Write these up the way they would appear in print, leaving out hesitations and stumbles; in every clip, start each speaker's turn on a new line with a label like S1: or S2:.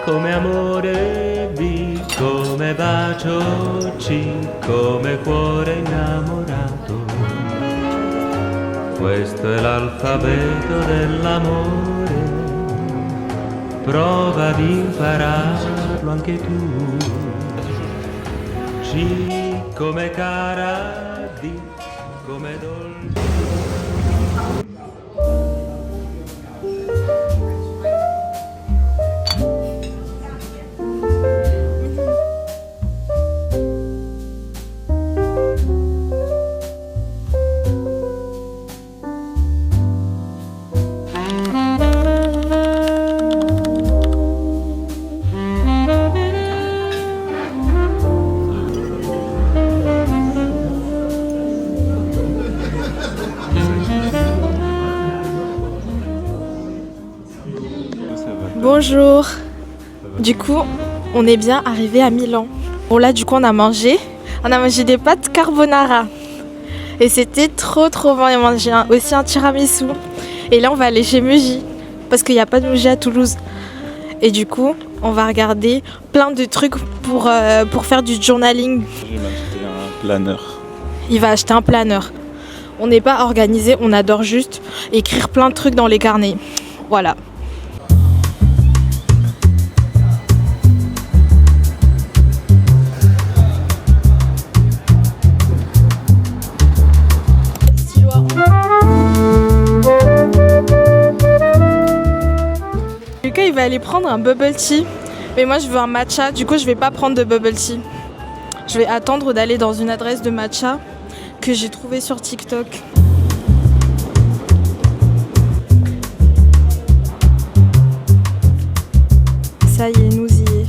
S1: come amore B, come bacio C, come cuore innamorato. Questo è l'alfabeto dell'amore, prova ad impararlo anche tu. C come cara, D come dolce.
S2: Bonjour. Du coup, on est bien arrivé à Milan. Bon là, du coup, on a mangé des pâtes carbonara. Et c'était trop bon. Et on a mangé aussi un tiramisu. Et là, on va aller chez Muji. Parce qu'il n'y a pas de Muji à Toulouse. Et du coup, on va regarder plein de trucs pour faire du journaling.
S3: Je vais m'acheter un planeur.
S2: Il va acheter un planeur. On n'est pas organisé, on adore juste écrire plein de trucs dans les carnets. Voilà. Lucas, il va aller prendre un bubble tea. Mais moi, je veux un matcha. Du coup, je vais pas prendre de bubble tea. Je vais attendre d'aller dans une adresse de matcha que j'ai trouvée sur TikTok. Ça y est, nous y est.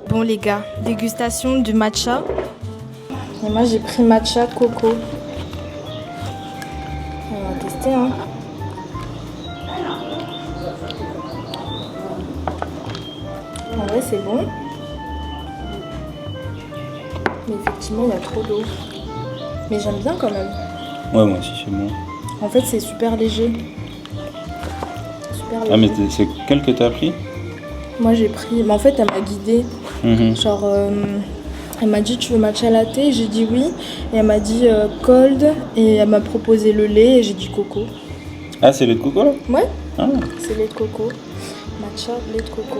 S2: Bon les gars, dégustation du matcha. Et moi j'ai pris matcha coco. On va tester hein. En vrai c'est bon. Mais effectivement il y a trop d'eau. Mais j'aime bien quand même.
S3: Ouais, moi aussi, c'est bon.
S2: En fait c'est super léger. Super léger.
S3: Ah, mais c'est quel que t'as pris?
S2: Moi j'ai pris. Mais en fait elle m'a guidée. Genre elle m'a dit tu veux matcha latte, j'ai dit oui. Et elle m'a dit cold et elle m'a proposé le lait et j'ai dit coco.
S3: Ah, c'est lait de coco là?
S2: Ouais,
S3: Ah.
S2: c'est lait de coco. Matcha, lait de coco.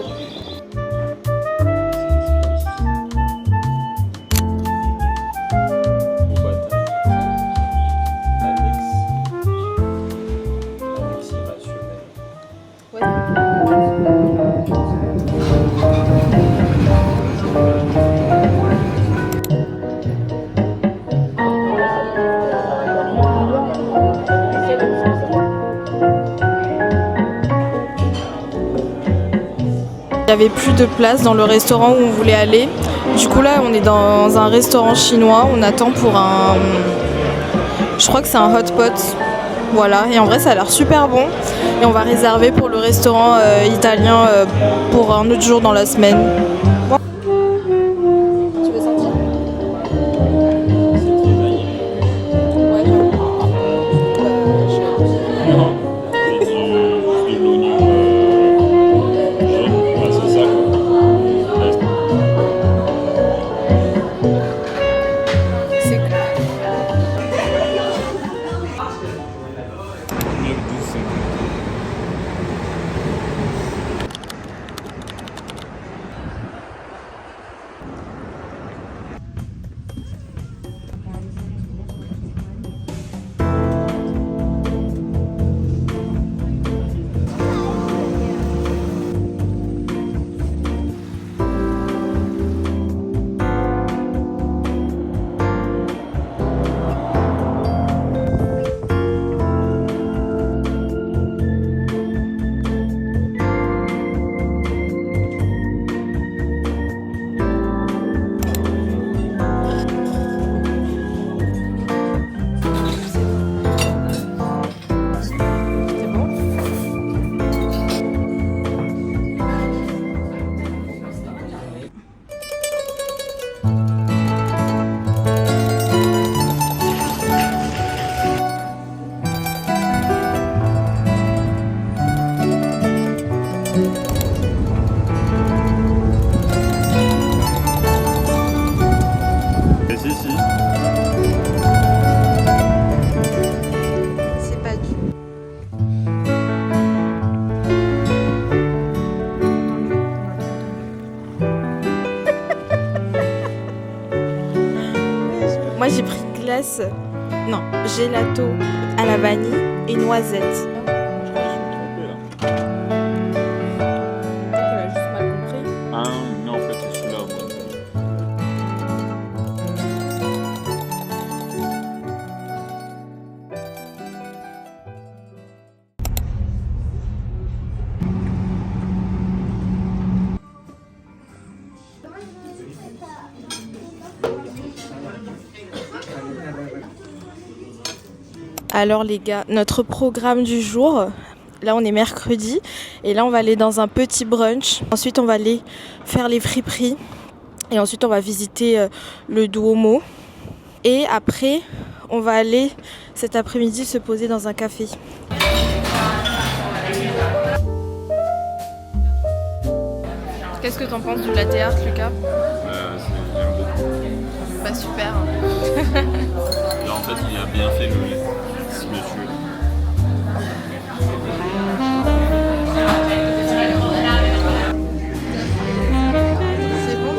S2: Il n'y avait plus de place dans le restaurant où on voulait aller. Du coup là on est dans un restaurant chinois, on attend pour un... Je crois que c'est un hot pot. Voilà, et en vrai ça a l'air super bon. Et on va réserver pour le restaurant italien pour un autre jour dans la semaine. Bon. Tu veux sentir? Ouais, Moi j'ai pris glace, non, gelato à la vanille et noisette.
S3: Je crois que je me suis trompé là.
S2: Elle a juste mal compris.
S3: Ah non, en fait c'est celui-là.
S2: Alors les gars, notre programme du jour, là on est mercredi et là on va aller dans un petit brunch. Ensuite on va aller faire les friperies et ensuite on va visiter le Duomo. Et après on va aller cet après-midi se poser dans un café. Qu'est-ce que t'en penses du latte art, Lucas?
S3: J'aime beaucoup.
S2: Bah super.
S3: Là en fait il a bien fait le lait. Ce monsieur.
S2: C'est bon?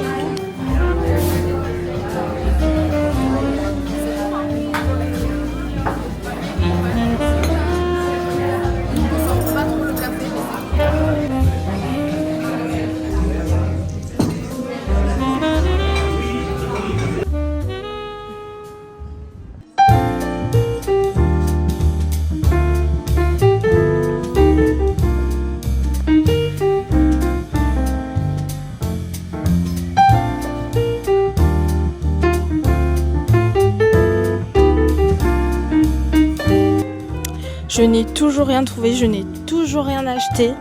S2: Je n'ai toujours rien trouvé, je n'ai toujours rien acheté.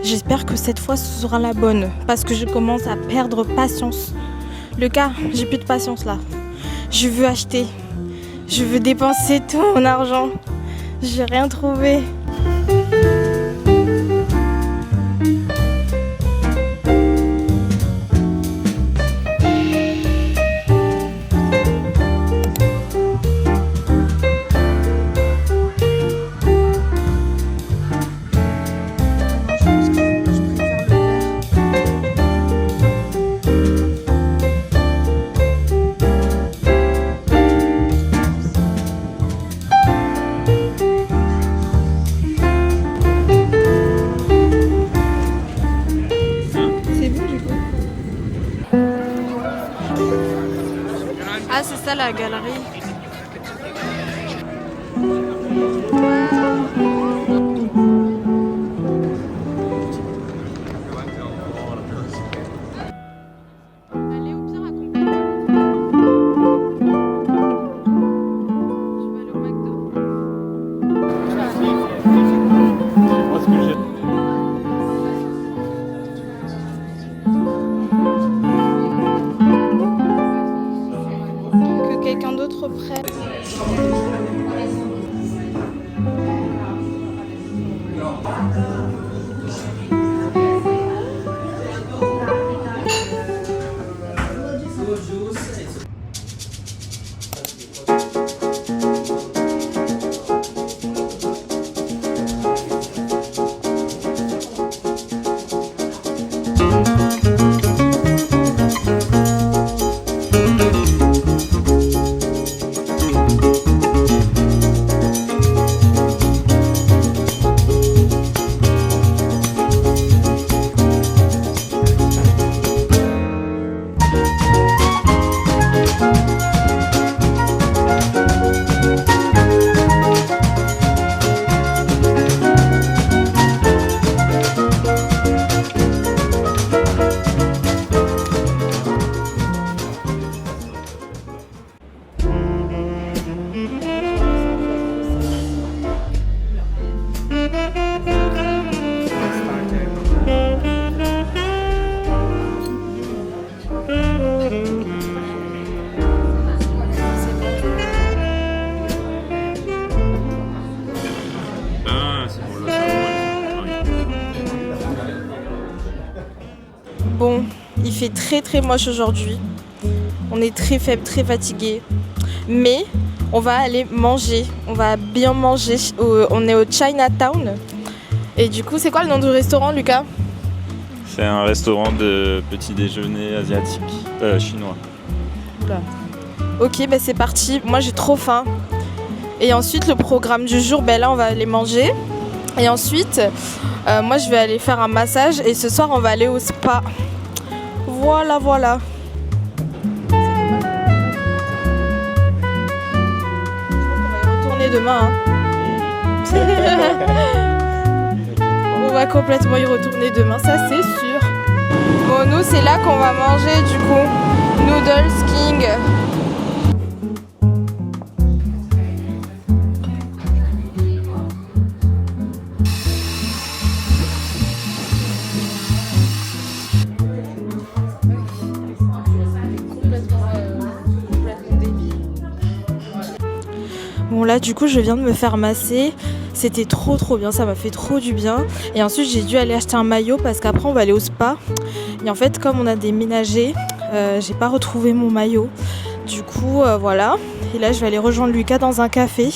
S2: J'espère que cette fois ce sera la bonne parce que je commence à perdre patience. Lucas, j'ai plus de patience là. Je veux acheter. Je veux dépenser tout mon argent. J'ai rien trouvé. Ah, c'est ça la galerie. Allez au pire accompagner. Je vais aller au McDo.
S3: Moi ce que j'ai.
S2: Que quelqu'un d'autre prenne. Bon, il fait très moche aujourd'hui. On est très faible, très fatigué. Mais on va aller manger. On va bien manger. On est au Chinatown. Et du coup, c'est quoi le nom du restaurant, Lucas?
S3: C'est un restaurant de petit déjeuner asiatique, chinois.
S2: Oula. Ok, bah c'est parti. Moi j'ai trop faim. Et ensuite le programme du jour, là on va aller manger. Et ensuite, moi je vais aller faire un massage. Et ce soir on va aller au spa. Voilà, voilà. Demain on va complètement y retourner demain, ça c'est sûr. Bon, nous c'est là qu'on va manger du coup. Noodles King. Bon là du coup je viens de me faire masser, c'était trop bien, ça m'a fait trop du bien. Et ensuite j'ai dû aller acheter un maillot parce qu'après on va aller au spa. Et en fait comme on a déménagé, j'ai pas retrouvé mon maillot. Du coup voilà, et là je vais aller rejoindre Lucas dans un café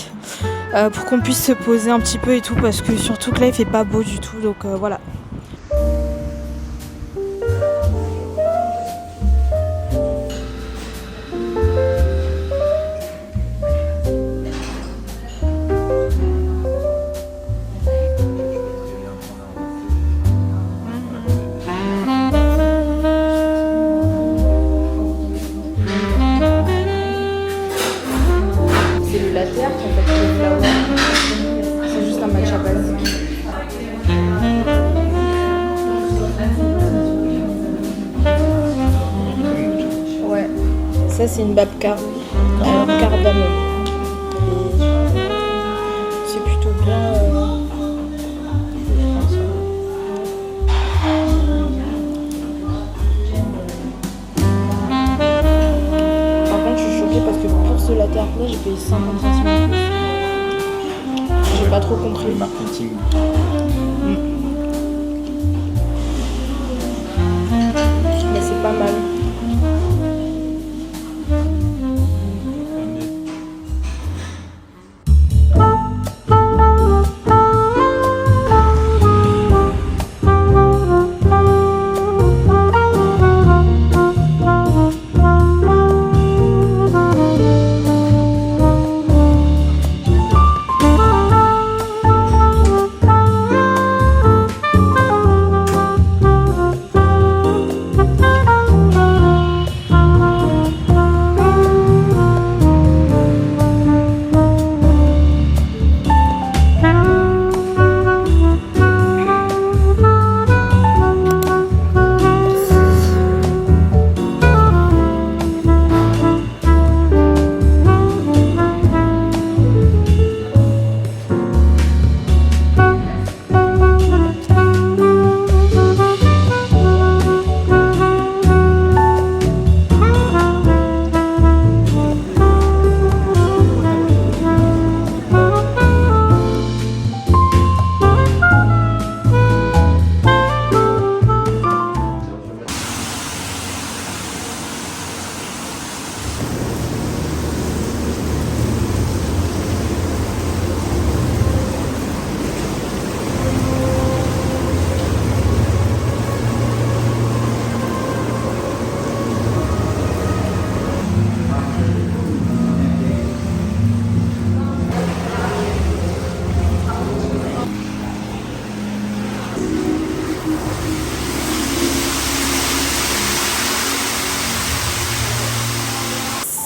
S2: pour qu'on puisse se poser un petit peu et tout, parce que surtout que là il fait pas beau du tout, donc voilà. C'est juste un matcha basique. Ouais, ça c'est une babka, cardamome. C'est plutôt bien. Par contre, je suis choquée parce que pour ce latte art là, j'ai payé 50 centimes. J'ai pas trop compris.
S3: Le marketing.
S2: Mais c'est pas mal.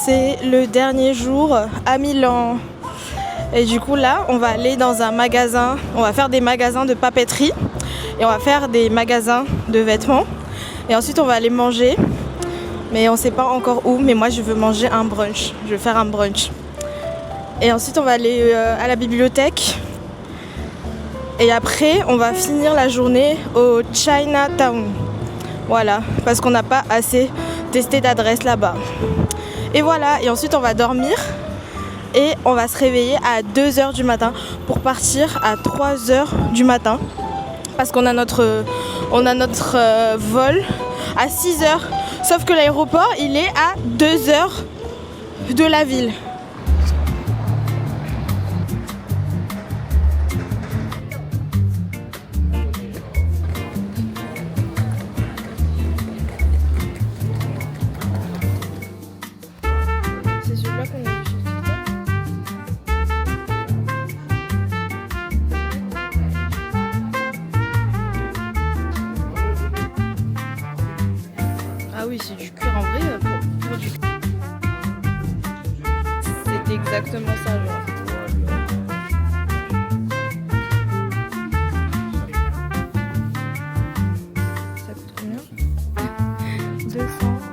S2: C'est le dernier jour à Milan. Et du coup là, on va aller dans un magasin. On va faire des magasins de papeterie. Et on va faire des magasins de vêtements. Et ensuite on va aller manger. Mais on sait pas encore où. Mais moi je veux manger un brunch. Je veux faire un brunch. Et ensuite on va aller à la bibliothèque. Et après on va finir la journée au Chinatown. Voilà, parce qu'on n'a pas assez testé d'adresse là-bas. Et voilà, et ensuite on va dormir et on va se réveiller à 2h du matin pour partir à 3h du matin parce qu'on a notre vol à 6h, sauf que l'aéroport il est à 2h de la ville. Ah oui, c'est du cuir en vrai pour du. C'est exactement ça, genre. Ça coûte combien? 200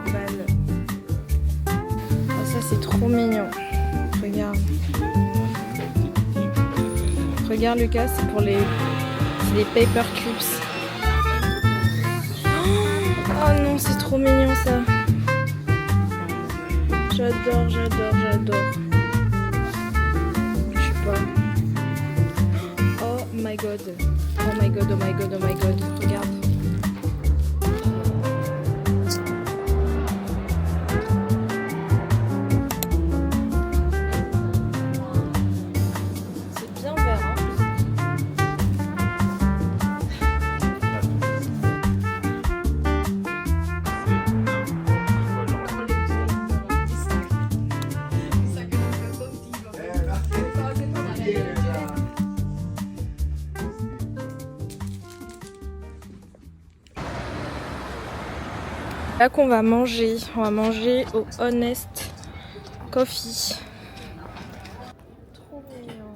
S2: balles. Oh, ça c'est trop mignon. Regarde. Regarde Lucas, c'est pour les paper clips. Oh non, c'est trop mignon ça. J'adore, j'adore, j'adore. Je sais pas. Oh my god. Oh my god, oh my god, oh my god. Regarde. C'est bien vert, hein. Là qu'on va manger, on va manger au Honest Coffee. Trop mignon.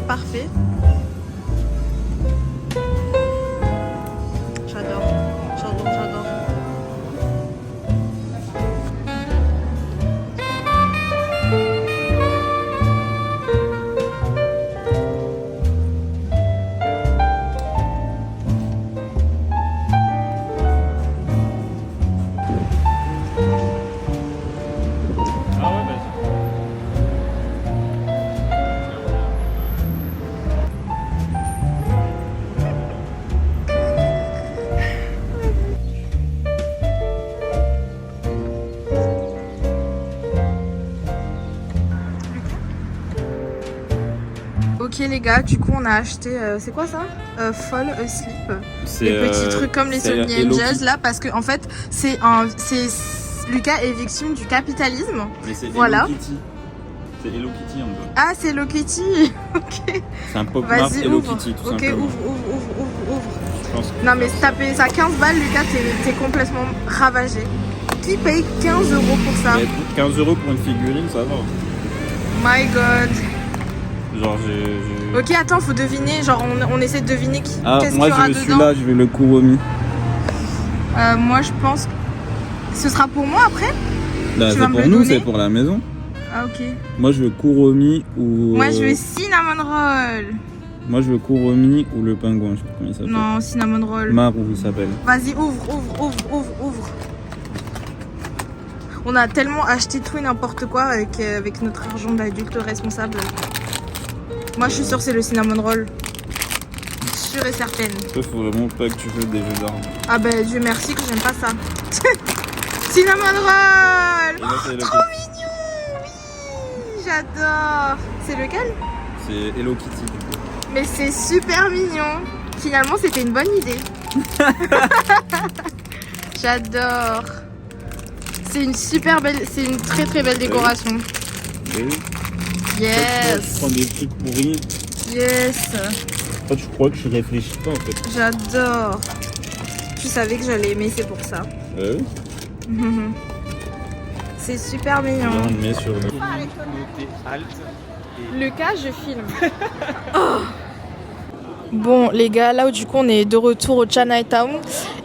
S2: Parfait. J'adore, j'adore, j'adore.
S3: Ah ouais, vas-y.
S2: Ok les gars, du coup on a acheté, c'est quoi ça? Fall Asleep.
S3: C'est
S2: Les petits trucs comme les
S3: c'est
S2: Sony
S3: Hello
S2: Angels
S3: Kitty.
S2: là, parce que en fait Lucas est victime du capitalisme.
S3: Mais c'est
S2: Voilà.
S3: Hello Kitty. C'est Hello Kitty en gros.
S2: Ah c'est Hello Kitty. Ok.
S3: C'est un pop mart
S2: Vas-y
S3: Hello
S2: ouvre.
S3: Kitty tout
S2: Ok
S3: simplement.
S2: ouvre.
S3: Je pense que
S2: Non mais si t'as payé ça 15 balles Lucas, t'es complètement ravagé. Qui paye 15 € pour ça?
S3: mais 15 € pour une figurine, ça va.
S2: My god.
S3: Genre j'ai...
S2: Ok attends, faut deviner, genre on essaie de deviner
S3: Ah,
S2: qu'est-ce qu'il
S3: moi
S2: y aura
S3: je veux
S2: dedans.
S3: celui-là, je veux le Kuromi.
S2: Moi je pense que ce sera pour moi après.
S3: Là,
S2: Tu
S3: c'est
S2: vas me
S3: pour
S2: le
S3: nous,
S2: donner
S3: c'est pour la maison.
S2: Ah ok.
S3: Moi je veux Kuromi ou...
S2: Moi je veux cinnamon roll.
S3: Moi je veux Kuromi ou le pingouin, je sais pas comment il s'appelle.
S2: Non, cinnamon roll.
S3: Maru il s'appelle.
S2: Vas-y, ouvre. On a tellement acheté tout et n'importe quoi avec notre argent d'adulte responsable. Moi je suis sûre que c'est le cinnamon roll. Sûre et certaine.
S3: Toi, faut vraiment pas que tu fasses des jeux d'armes.
S2: Ah ben Dieu merci que j'aime pas ça. Cinnamon roll.
S3: Et là, c'est Hello
S2: Trop
S3: Kitty.
S2: mignon. Oui, j'adore. C'est lequel?
S3: C'est Hello Kitty du coup.
S2: Mais c'est super mignon. Finalement c'était une bonne idée. J'adore. C'est une super belle, c'est une très très belle décoration.
S3: Oui. Tu
S2: Yes.
S3: prends des trucs pourris.
S2: Yes.
S3: Toi, tu crois que je réfléchis pas en fait.
S2: J'adore. Tu savais que j'allais aimer, c'est pour ça.
S3: Ouais.
S2: C'est super
S3: Là,
S2: mignon.
S3: on le met sur le...
S2: Lucas, je filme. Oh. Bon les gars, là où du coup on est de retour au Chinatown.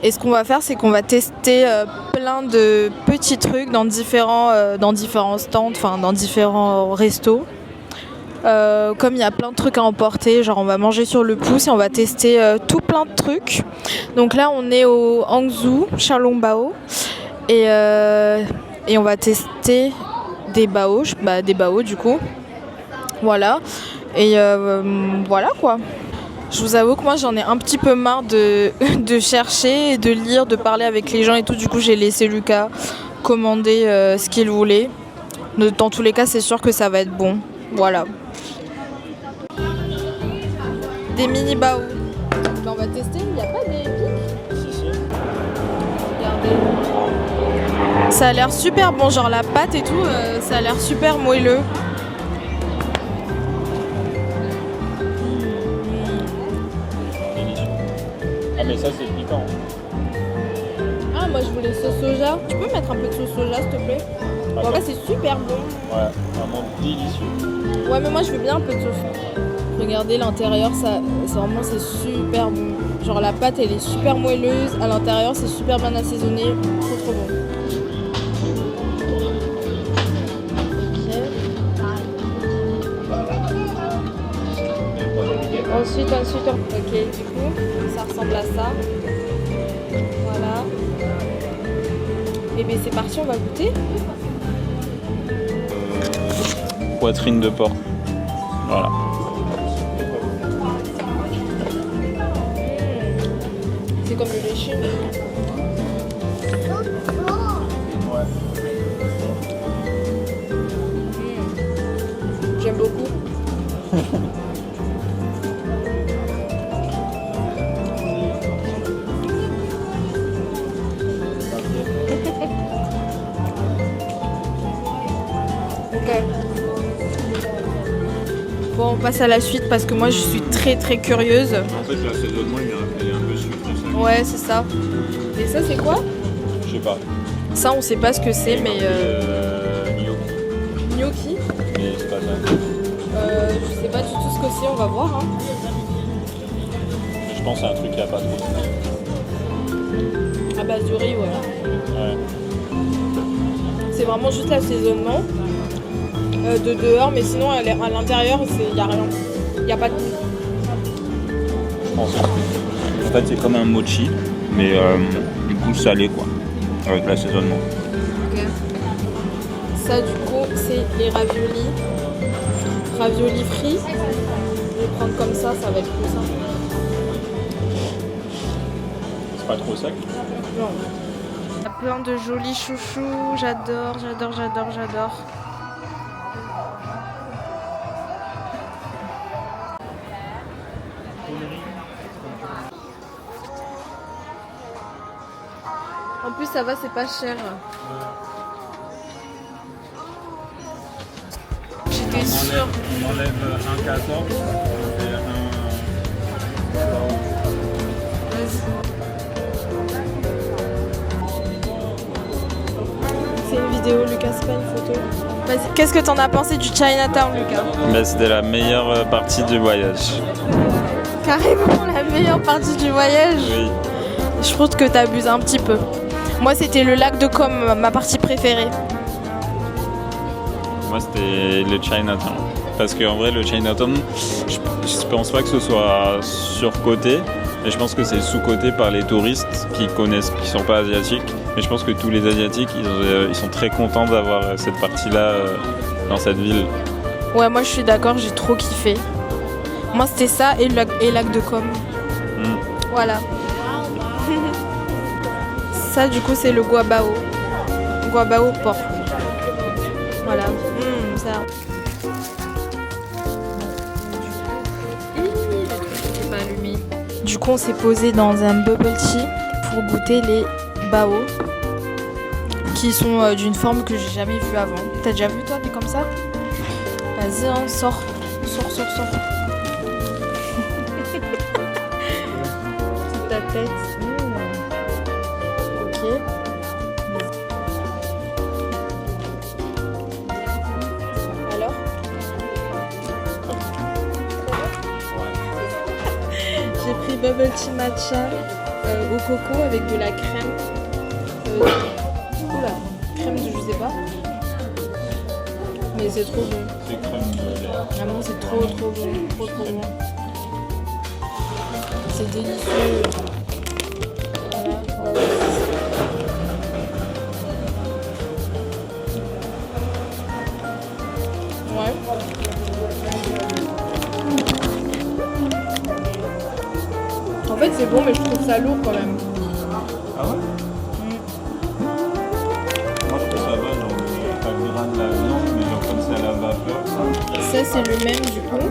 S2: Et ce qu'on va faire, c'est qu'on va tester plein plein de petits trucs dans différents stands, enfin dans différents restos. Comme il y a plein de trucs à emporter, genre on va manger sur le pouce et on va tester tout plein de trucs. Donc là on est au Hangzhou, Xiaolongbao et on va tester des bao du coup. Voilà. Et voilà quoi. Je vous avoue que moi j'en ai un petit peu marre de chercher, de lire, de parler avec les gens et tout. Du coup j'ai laissé Lucas commander ce qu'il voulait. Dans tous les cas c'est sûr que ça va être bon. Voilà. Des mini bao. On va tester, il n'y a pas des pics.
S3: Si.
S2: Regardez. Ça a l'air super bon, genre la pâte et tout, ça a l'air super moelleux.
S3: Ah mais ça c'est piquant.
S2: Ah moi je voulais sauce soja. Tu peux mettre un peu de sauce soja s'il te plaît? En vrai c'est super bon.
S3: Ouais, vraiment délicieux.
S2: Ouais mais moi je veux bien un peu de sauce. Regardez l'intérieur, c'est super bon. Genre la pâte elle est super moelleuse, à l'intérieur c'est super bien assaisonné, trop bon. Ensuite, ok, du coup, ça ressemble à ça. Voilà. Et bien c'est parti, on va goûter.
S3: Poitrine de porc. Voilà.
S2: C'est comme le léché. J'aime beaucoup. Ok. Bon, on passe à la suite parce que moi je suis très curieuse.
S3: En fait l'assaisonnement il est un peu sucré.
S2: Ouais, c'est ça. Et ça c'est quoi?
S3: Je sais pas.
S2: Ça on sait pas ce que c'est, mais
S3: Gnocchi.
S2: gnocchi.
S3: Mais c'est pas ça.
S2: Je sais pas du tout ce que c'est, on va voir. Hein.
S3: Mais je pense que c'est un truc qui a pas trop.
S2: À base de riz, ouais.
S3: Ouais.
S2: C'est vraiment juste l'assaisonnement de dehors, mais sinon à l'intérieur, il n'y a rien. Il n'y a pas de goût.
S3: Je pense. En fait c'est comme un mochi, mais du coup salé quoi. Avec l'assaisonnement.
S2: Ok. Ça du coup c'est les raviolis. Raviolis frits. Je vais prendre comme ça va être plus simple.
S3: C'est pas trop sec.
S2: Non. Il y a plein de jolis chouchous, j'adore. En plus ça va, c'est pas cher. J'étais sûre.
S3: On enlève un 14 et
S2: Vas-y. C'est une vidéo, Lucas, c'est pas une photo. Vas-y, qu'est-ce que t'en as pensé du Chinatown, Lucas?
S3: Bah, c'était la meilleure partie du voyage.
S2: Carrément la meilleure partie du voyage.
S3: Oui.
S2: Je trouve que t'abuses un petit peu. Moi, c'était le lac de Com, ma partie préférée.
S3: Moi, c'était le Chinatown. Parce qu'en vrai, le Chinatown, je pense pas que ce soit surcoté. Mais je pense que c'est sous-coté par les touristes qui sont pas asiatiques. Mais je pense que tous les Asiatiques, ils sont très contents d'avoir cette partie-là dans cette ville.
S2: Ouais, moi je suis d'accord, j'ai trop kiffé. Moi c'était ça et le lac de Com. Voilà. Ça du coup c'est le guabao. Guabao porc. Voilà. Ça. C'est pas allumé. Du coup on s'est posé dans un bubble tea pour goûter les bao qui sont d'une forme que j'ai jamais vue avant. T'as déjà vu toi des comme ça? Vas-y hein, sors. Ta tête. Ok. Alors? J'ai pris bubble tea matcha au coco avec de la crème. crème de je sais pas. Mais c'est trop bon.
S3: C'est crème de lait.
S2: Vraiment, c'est trop bon. Trop bon. C'est délicieux. Voilà. Ouais. En fait, c'est bon, mais je trouve ça lourd quand même.
S3: Ah ouais? Moi je trouve ça va, genre pas le gras de la viande, mais genre comme c'est à la vapeur.
S2: Ça, c'est le même du coup.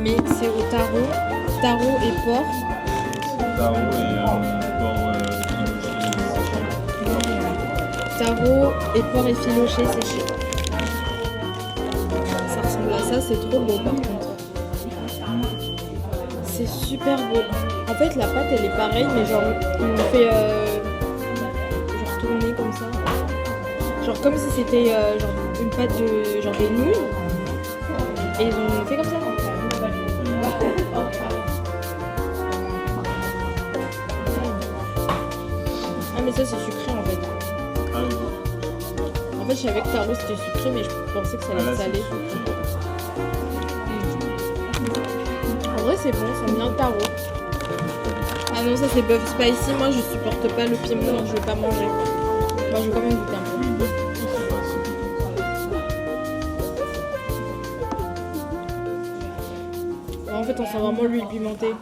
S2: Mais c'est au taro. Taro et porc.
S3: Taro et porc
S2: Taro et porc effiloché séché. Ça ressemble à ça, c'est trop beau par contre. C'est super beau. En fait, la pâte elle est pareille, mais genre ils l'ont fait genre tourner comme ça. Genre comme si c'était genre une pâte de genre des nouilles. Et ils ont fait comme ça. Ah mais ça c'est sucré en fait.
S3: Ah oui.
S2: En fait je savais que taro c'était sucré mais je pensais que ça allait être salé. En vrai c'est bon, ça me vient de taro. Ah non ça c'est buff spicy, moi je supporte pas le piment donc je vais pas manger. Moi je vais quand même goûter un peu. En fait on sent vraiment l'huile pimentée.